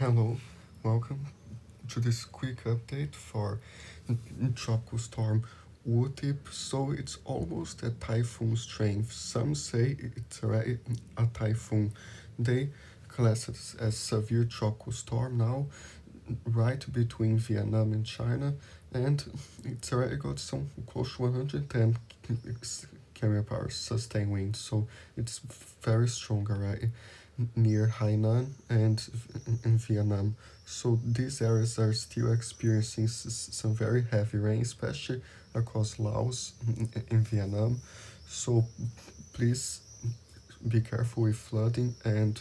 Hello, welcome to this quick update for tropical storm Wutip. So it's almost a typhoon strength. Some say it's a typhoon. They class it as severe tropical storm now, right between Vietnam and China, and it's already got some close to 110 km per hour sustained winds. So it's very strong already near Hainan and in Vietnam. So these areas are still experiencing some very heavy rain, especially across Laos in Vietnam. So please be careful with flooding and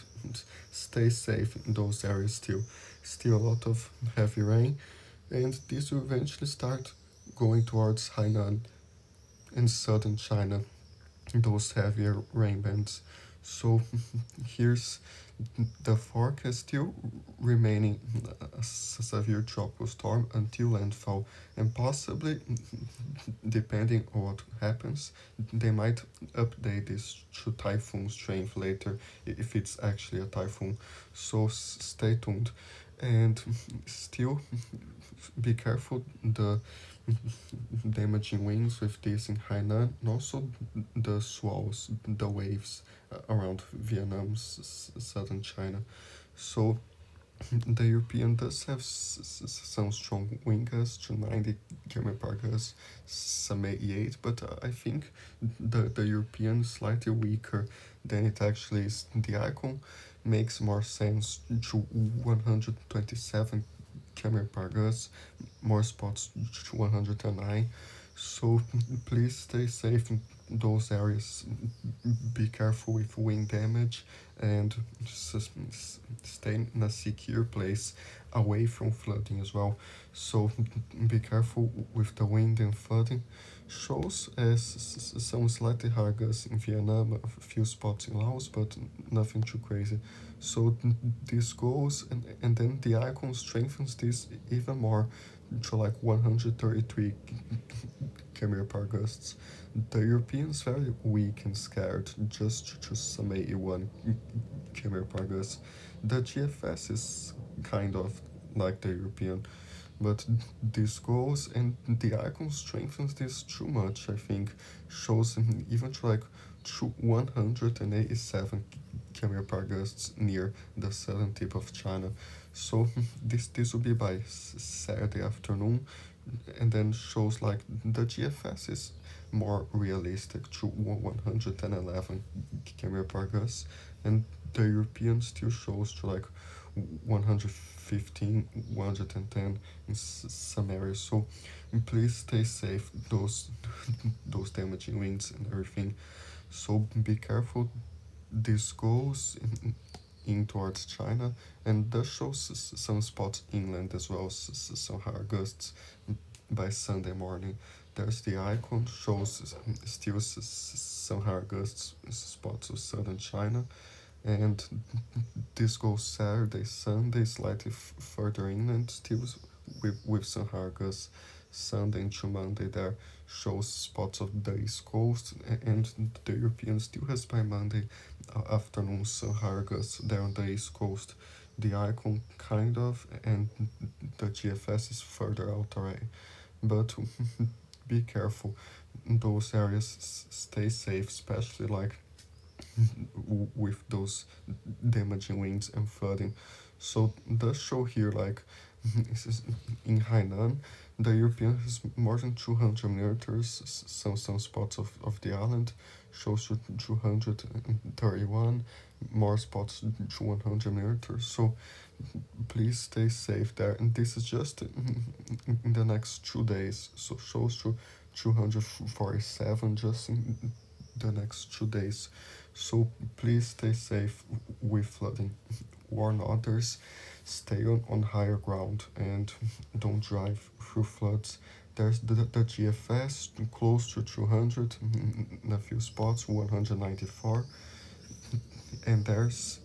stay safe in those areas still. Still a lot of heavy rain, and this will eventually start going towards Hainan in southern China, those heavier rain bands. So here's the forecast still remaining a severe tropical storm until landfall, and possibly, depending on what happens, they might update this to typhoon strength later if it's actually a typhoon. So stay tuned, and still be careful the damaging winds with this in Hainan, and also the swells, the waves around Vietnam's southern China. So the European does have some strong wind gusts to 90 km per gust, some 88, but I think the European is slightly weaker than it actually is. The icon makes more sense to 127 km per gust, more spots to 109. So please stay safe in those areas. Be careful with wind damage and stay in a secure place away from flooding as well. So be careful with the wind and flooding. Shows as some slightly higher gusts in Vietnam, a few spots in Laos, but nothing too crazy. So this goes, and then the icon strengthens this even more to like 133 km per gusts. The Europeans very weak and scared, just to some 81 km per gust. The GFS is kind of like the European, but this goes, and the icon strengthens this too much, I think. Shows even to like 187 km per gusts near the southern tip of China. So this will be by Saturday afternoon, and then shows like the GFS is more realistic to 111 km per gust, and the European still shows to like 115, 110 in some areas. So please stay safe. Those damaging winds and everything. So be careful. This goes in towards China, and does show some spots inland as well, some higher gusts by Sunday morning. There's the icon, shows still some higher gusts spots of southern China, and this goes Saturday, Sunday, slightly further inland, still with some higher gusts. Sunday into Monday there shows spots of the East Coast, and the European still has by Monday afternoon some higher gusts there on the East Coast. The icon kind of, and the GFS is further out already. But be careful in those areas, stay safe, especially like with those damaging winds and flooding. So the show here like in Hainan, the European has more than 200 millimeters. Some spots of the island shows to 231, more spots to 100 millimeters. So please stay safe there. And this is just in the next 2 days. So shows to 247 just in the next 2 days. So please stay safe with flooding. Warn others, stay on higher ground, and don't drive through floods. There's the GFS close to 200, in a few spots 194, and there's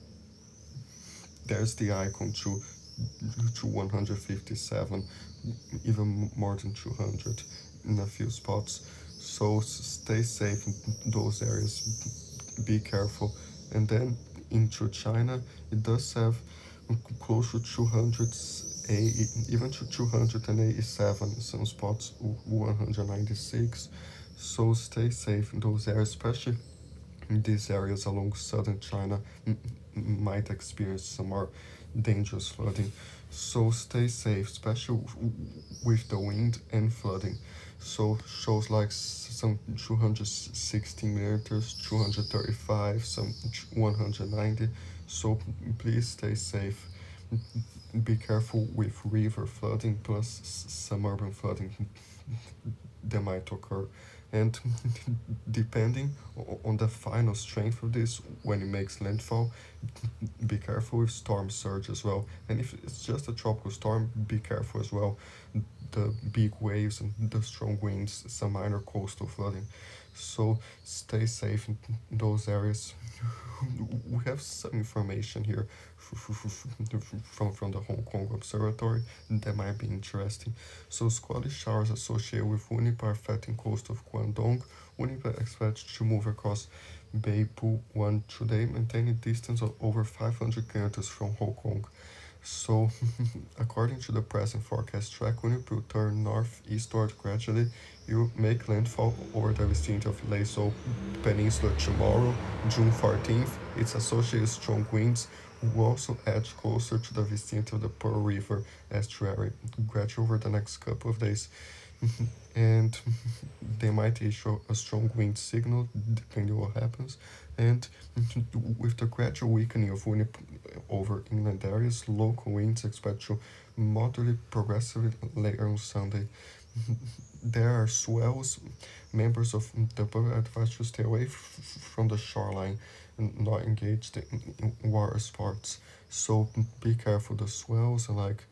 the icon to 157, even more than 200 in a few spots. So stay safe in those areas, be careful. And then into China, it does have close to 280, even to 287, some spots 196. So stay safe in those areas, especially in these areas along southern China might experience some more dangerous flooding. So stay safe, especially with the wind and flooding. So shows like some 260 meters, 235, some 190. So please stay safe. Be careful with river flooding plus some urban flooding that might occur. And depending on the final strength of this when it makes landfall, be careful with storm surge as well. And if it's just a tropical storm, be careful as well. The big waves and the strong winds, some minor coastal flooding. So stay safe in those areas. We have some information here from the Hong Kong Observatory that might be interesting. So squally showers associated with Wutip are affecting coast of Guangdong. Wutip expects to move across Beipu 1 today, maintaining distance of over 500 kilometers from Hong Kong. So, according to the present forecast track, Wutip will turn northeastward gradually. It will make landfall over the vicinity of Leizhou Peninsula tomorrow, June 14th. Its associated strong winds will also edge closer to the vicinity of the Pearl River estuary gradually over the next couple of days. And they might issue a strong wind signal depending on what happens. And with the gradual weakening of Wutip over inland areas, local winds expect to moderately progressively later on Sunday. There are swells. Members of the public are advised to stay away from the shoreline and not engaged in water sports. So be careful the swells and like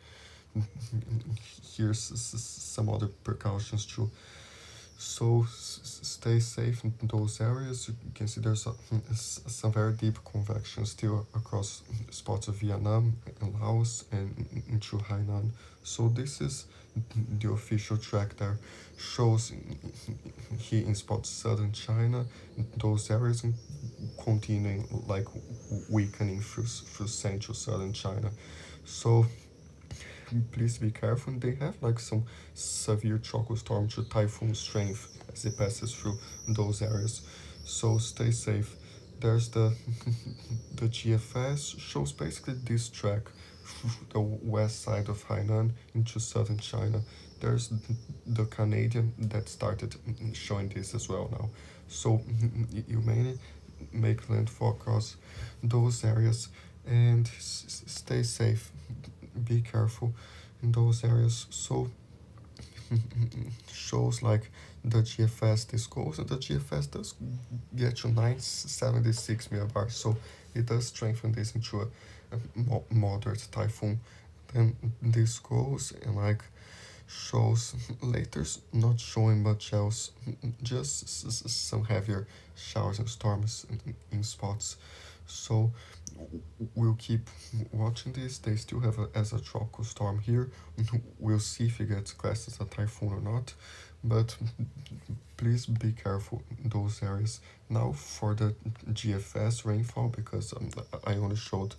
here's some other precautions too. So stay safe in those areas. You can see there's some very deep convection still across spots of Vietnam and Laos and into Hainan. So this is the official track there. Shows here in spots southern China, those areas continuing like weakening through central southern China. So please be careful. They have like some severe tropical storm to typhoon strength as it passes through those areas. So stay safe. There's the the GFS shows basically this track the west side of Hainan into southern China. There's the Canadian that started showing this as well now. So you mainly make landfall across those areas and stay safe. Be careful in those areas. So shows like the GFS this goes, and the GFS does get to 976 millibars, so it does strengthen this into a moderate typhoon. Then this goes and like shows later's not showing much else, just some heavier showers and storms in spots. So we'll keep watching this. They still have as a tropical storm here. We'll see if it gets classed as a typhoon or not. But please be careful in those areas. Now for the GFS rainfall, because I only showed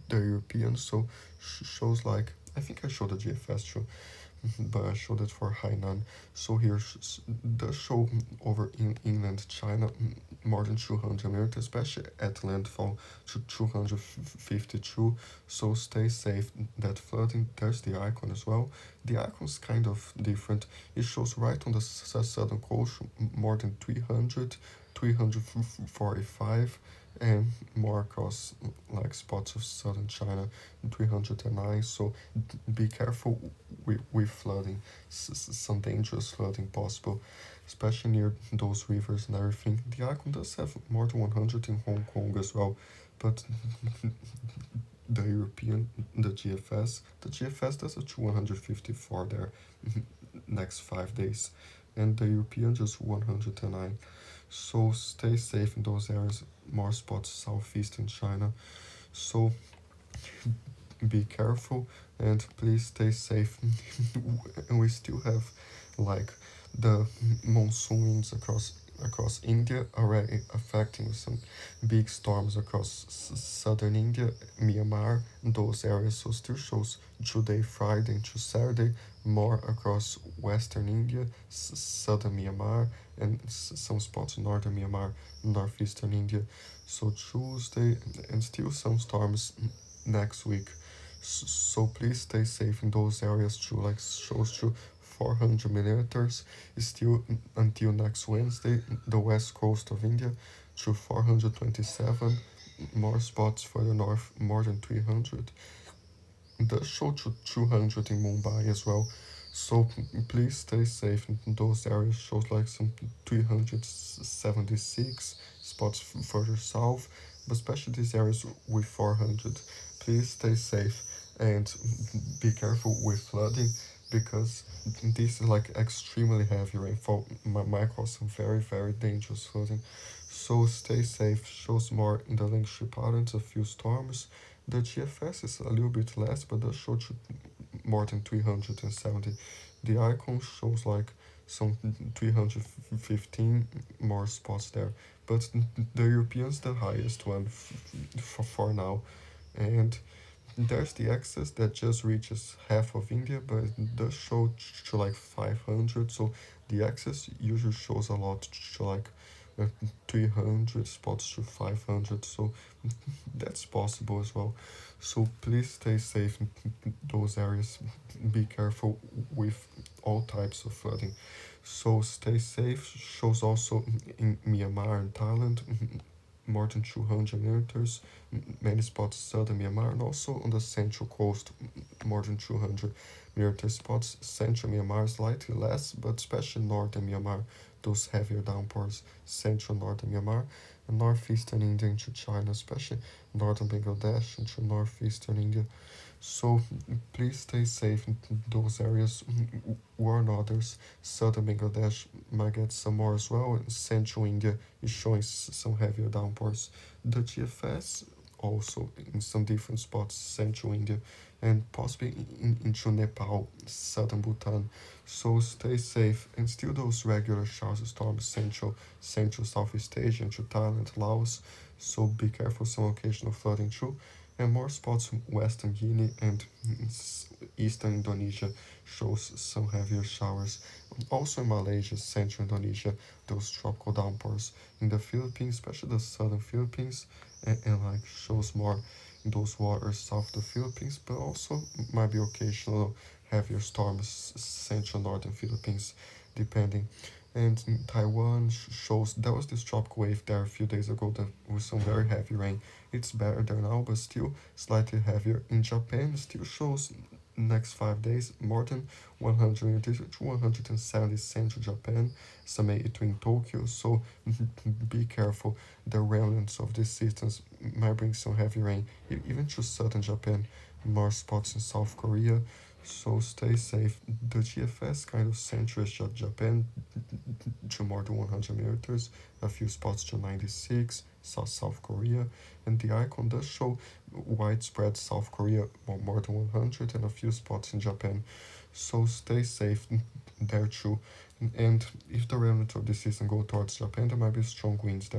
the European, so shows like, I think I showed the GFS too, but I showed it for Hainan. So here does show over in inland China more than 200 meters, especially at landfall to 252. So stay safe. That flooding, there's the icon as well. The icon's kind of different. It shows right on the southern coast more than 300, 345, and more across like spots of southern China 309. So be careful with flooding, some dangerous flooding possible, especially near those rivers and everything. The icon does have more than 100 in Hong Kong as well, but the European, the GFS does a 154 there next 5 days, and the European just 109. So stay safe in those areas, more spots southeastern China. So be careful and please stay safe. And we still have like the monsoon winds across across India, already affecting some big storms across southern India, Myanmar, those areas. So still shows today, Friday to Saturday, more across western India, southern Myanmar, and some spots in northern Myanmar, northeastern India. So Tuesday, and still some storms next week. So please stay safe in those areas too, like shows to 400 millimeters still until next Wednesday, the west coast of India to 427, more spots further north, more than 300. Does show to 200 in Mumbai as well. So please stay safe in those areas. Shows like some 376 spots further south, but especially these areas with 400. Please stay safe and be careful with flooding because this is like extremely heavy rainfall might cause some very dangerous flooding. So stay safe. Shows more in the Linkship Islands, a few storms. The GFS is a little bit less, but does show more than 370. The icon shows like some 315 more spots there, but the European's the highest one for now. And there's the axis that just reaches half of India, but it does show to like 500. So the axis usually shows a lot to like 300 spots to 500. So that's possible as well. So please stay safe in those areas. Be careful with all types of flooding. So stay safe shows also in Myanmar and Thailand, more than 200 millimeters, many spots southern Myanmar, and also on the central coast, more than 200 millimeter spots. Central Myanmar slightly less, but especially northern Myanmar, those heavier downpours, central northern Myanmar, and northeastern India into China, especially northern Bangladesh into northeastern India. So please stay safe in those areas. Warn others. Southern Bangladesh might get some more as well. And central India is showing some heavier downpours. The GFS also in some different spots, central India, and possibly into Nepal, southern Bhutan. So stay safe and still those regular showers, storms, central Southeast Asia into Thailand, Laos. So be careful, some occasional flooding too. And more spots in Western Guinea and Eastern Indonesia shows some heavier showers. Also in Malaysia, Central Indonesia, those tropical downpours. In the Philippines, especially the southern Philippines, and like shows more in those waters south of the Philippines, but also might be occasional heavier storms, central northern Philippines, depending. And in Taiwan shows there was this tropical wave there a few days ago that with some very heavy rain. It's better there now, but still slightly heavier. In Japan, still shows next 5 days more than 100 to 170 central Japan, some between Tokyo. So be careful. The remnants of these systems might bring some heavy rain, even to southern Japan, more spots in South Korea. So stay safe. The GFS kind of centers Japan to more than 100 millimeters, a few spots to 96, South Korea, and the icon does show widespread South Korea more than 100 and a few spots in Japan. So stay safe there too. And if the remnant of the system go towards Japan, there might be strong winds there.